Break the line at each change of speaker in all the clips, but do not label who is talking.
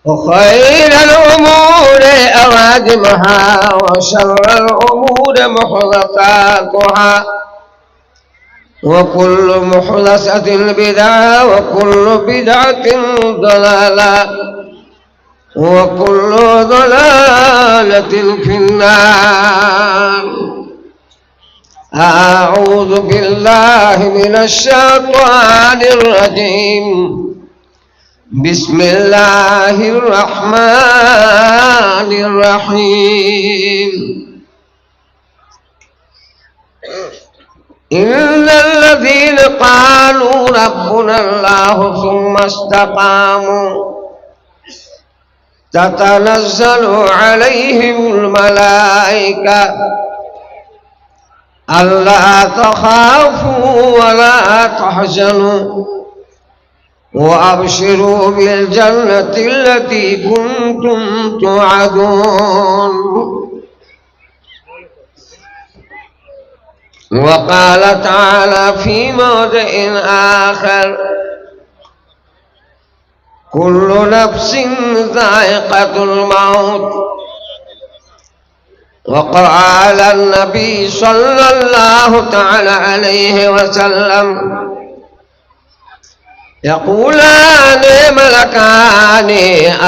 وخير الأمور أوادمها وشر الأمور محدثاتها وكل محدثة بدعة وكل بدعة ضلالة وكل ضلالة في النار. أعوذ بالله من الشيطان الرجيم. بسم الله الرحمن الرحيم. إن الذين قالوا ربنا الله ثم استقاموا تتنزل عليهم الملائكة ألا تخافوا ولا تحزنوا وأبشروا بالجنة التي كنتم توعدون. وقال تعالى في موضع آخر كل نفس ذائقة الموت. وقال النبي صلى الله تعالى عليه وسلم يقولان ملكان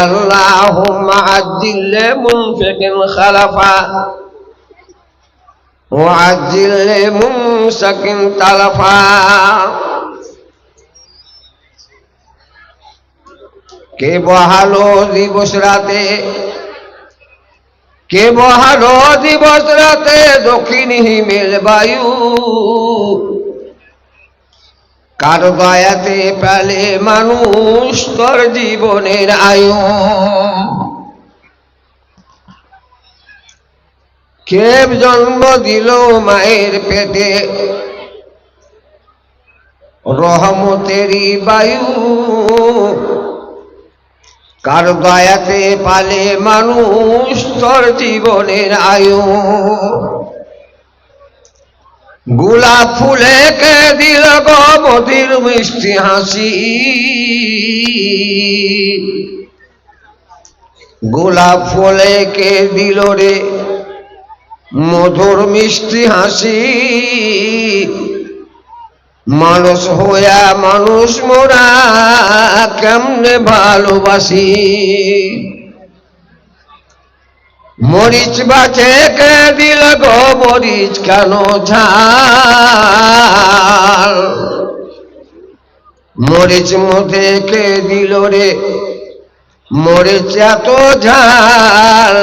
اللهم عجل لمنفق خلفا وعجل لممسك تلفا. কে বহালো দিবস রাতে, কে বহালো দিবস রাতে দক্ষিণ হিমেল বায়ু, কার দয়াতে পেলে মানুষ তোর জীবনের আয়ু। কে জন্ম দিল মায়ের পেটে রহমতেরই বায়ু, কার দয়াতে পালে মানুষ তোর জীবনের আয়ু। গোলাপ ফুলে কে দিল গো মধুর মিষ্টি হাসি, গোলাপ ফুলে কে দিল রে মধুর মিষ্টি হাসি। মানুষ হইয়া মানুষ মোরা কেমনে ভালোবাসি। মরিচ বাছে কে দিল গো মরিচ কেন ঝাল, মরিচ মধ্যে কে দিল রে মরিচ এত ঝাল,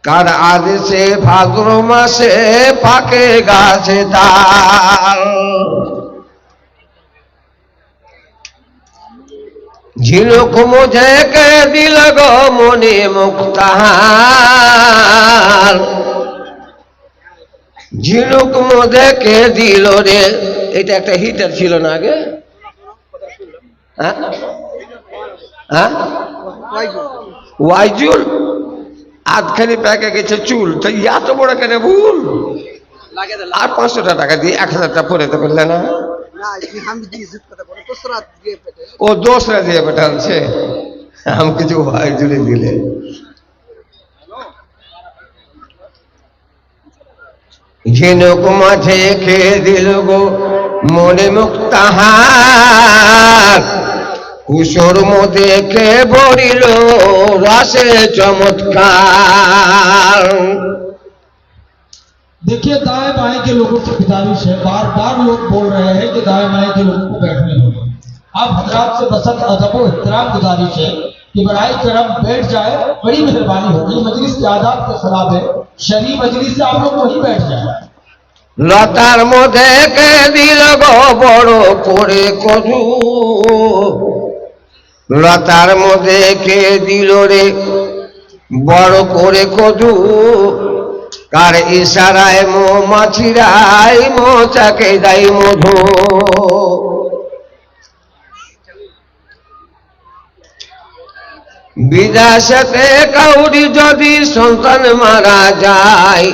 কার আদেশে ভাদ্র মাসে পাকে গাছে তাল। ঝিনুক মুঝে কে দিল গো মনে মুক্তাহার, ঝিনুক মুঝে কে দিল রে। এটা একটা হিটার ছিল না আগে, ওয়াইজুল আধখানি প্যাকে গেছে চুল, তো এত বড় কেন ভুল। আর 500 টাকা দিয়ে 1000টা পরে তো করলে না। ও দোসরা দিয়ে পাঠাচ্ছে, আমি কিছু ওয়াইজুলে দিলে। ঝিনুক মাঝে খেয়ে দিল গো মনে মুক্তাহার, কুশোর মধ্যে কে ভরিল রাসে चमत्कार।
देखिए दाएं बाएं के लोगों से गुजारिश है, बार बार लोग बोल रहे हैं कि दाएं बाएं के लोगों को बैठने दो। आप हजरात से बसत अदब और एहतराम गुजारिश है कि बराए करम बैठ जाए, बड़ी मेहरबानी होगी। मजलिस के आदाब के खिलाफ है, शरी मजलिस से आप लोग वहीं बैठ जाए।
লতার মধ্যে কে দিল গো বড় করে কদু, লতার মধ্যে কে দিল রে বড় করে কদু, কার ইশারায় মৌমাছিরাই মৌচাকে দেয় মধু। বিদেশেতে কাউরি যদি সন্তান মারা যায়,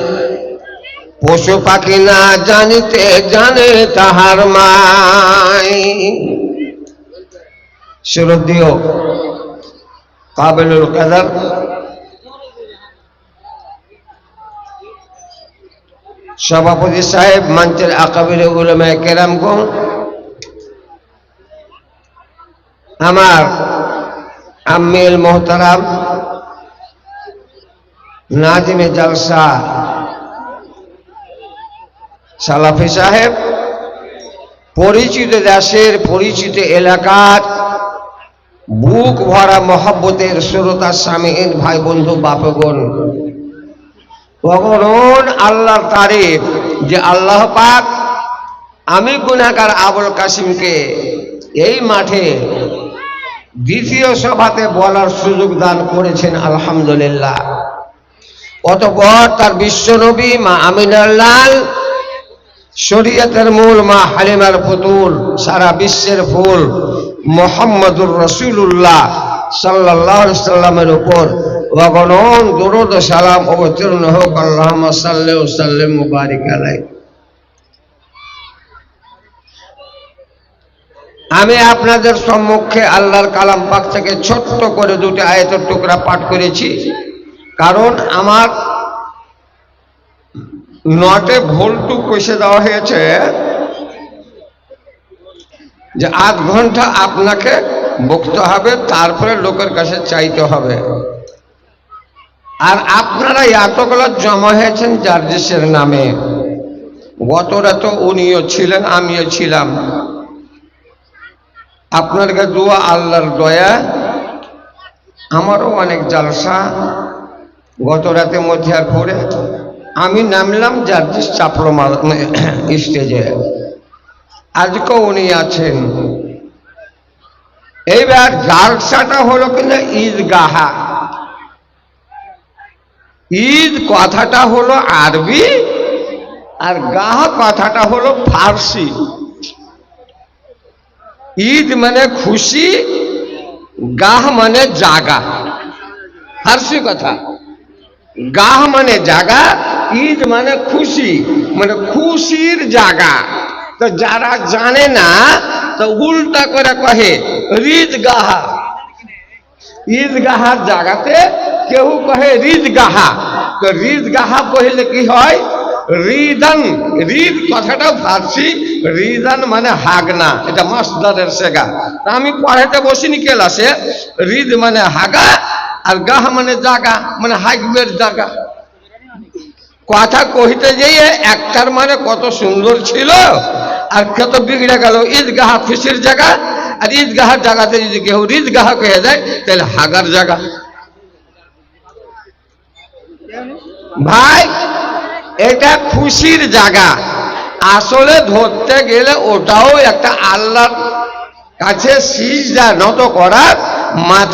পশু পাখি না জানিতে জানে তাহার মাই। শ্রদ্ধেয় কাবিলুল কাদার, সভাপতি সাহেব, মঞ্চের আকাবির উলামায়ে কেরামগণ, আমার আম্মিল মোহতারাম নাজিমে জালসা সালাফি সাহেব, পরিচিত দেশের পরিচিত এলাকার বুক ভরা মহব্বতের শ্রোতা সামিঈন ভাই বন্ধু বাপগণ, অগণন আল্লাহর তারিফ যে আল্লাহ পাক আমি গুনাহগার আবুল কাসিমকে এই মাঠে দ্বিতীয় সভাতে বলার সুযোগ দান করেছেন, আলহামদুলিল্লাহ। অতঃপর তার বিশ্বনবী মা আমিনার লাল, শরীয়তের মূল মা হালিমার পুতুল, সারা বিশ্বের ফুল মুহাম্মদুর রাসূলুল্লাহ সাল্লাল্লাহু আলাইহি সাল্লামের উপর অগণন দরুদ ও সালাম অবতীর্ণ হোক। আল্লাহুম্মা সাল্লি ওয়া সাল্লিম ওয়া বারিক আলাইহি। আমি আপনাদের সম্মুখে আল্লাহর কালাম পাক থেকে ছোট্ট করে দুটি আয়াতের টুকরা পাঠ করেছি, কারণ আমার নটে ভুলটু কষে দেওয়া হয়েছে যে আধ ঘন্টা আপনাকে বকতে হবে, তারপরে লোকের কাছে চাইতে হবে। আর আপনারা এতগুলো জমা হয়েছেন জার্জিসের নামে। গত রাতে উনিও ছিলেন, আমিও ছিলাম। আপনাদের দোয়া, আল্লাহর দয়া, আমারও অনেক জালসা গত রাতে মধ্যে আর পরে আমি নামলাম জার্জিস চাপড়ো স্টেজে। আজকে উনি আছেন। এইবার জালসাটা হলো কিনা ঈদগাহা। ঈদ কথাটা হলো আরবি আর গাহা কথাটা হলো ফার্সি। ঈদ মানে খুশি, গাহ মানে জাগা, ফার্সি কথা। গাহ মানে জাগা, ঈদ মানে খুশি, মানে খুশির জাগা। তো যারা জানে না তো উল্টা করে কহে ঈদগাহা। ঈদগাহার জায়গাতে কেউ কহে ঈদগাহা। তো ঈদগাহা কহিলে কি হয়? রিদান, রিদ কথাটাও ফার্সি, রিদান মানে হাগনা, এটা মাসদারের সেগা। তা আমি পড়াতে বসিনি ক্লাসে। রিদ মানে হাগা আর গাহা মানে জাগা, মানে হাগবের জাগা। কথা কহিতে যেয়ে একটার মানে কত সুন্দর ছিল আর কত বিগড়ে গেল। ঈদগাহা খুশির জায়গা, আর ঈদগাহার জায়গাতে যদি কেউ ঈদগাহা কহে দেয় তাহলে হাগার জায়গা। ভাই এটা খুশির জায়গা। আসলে ধরতে গেলে ওটাও একটা আল্লাহর কাছে সিজদা নত করার, মাথা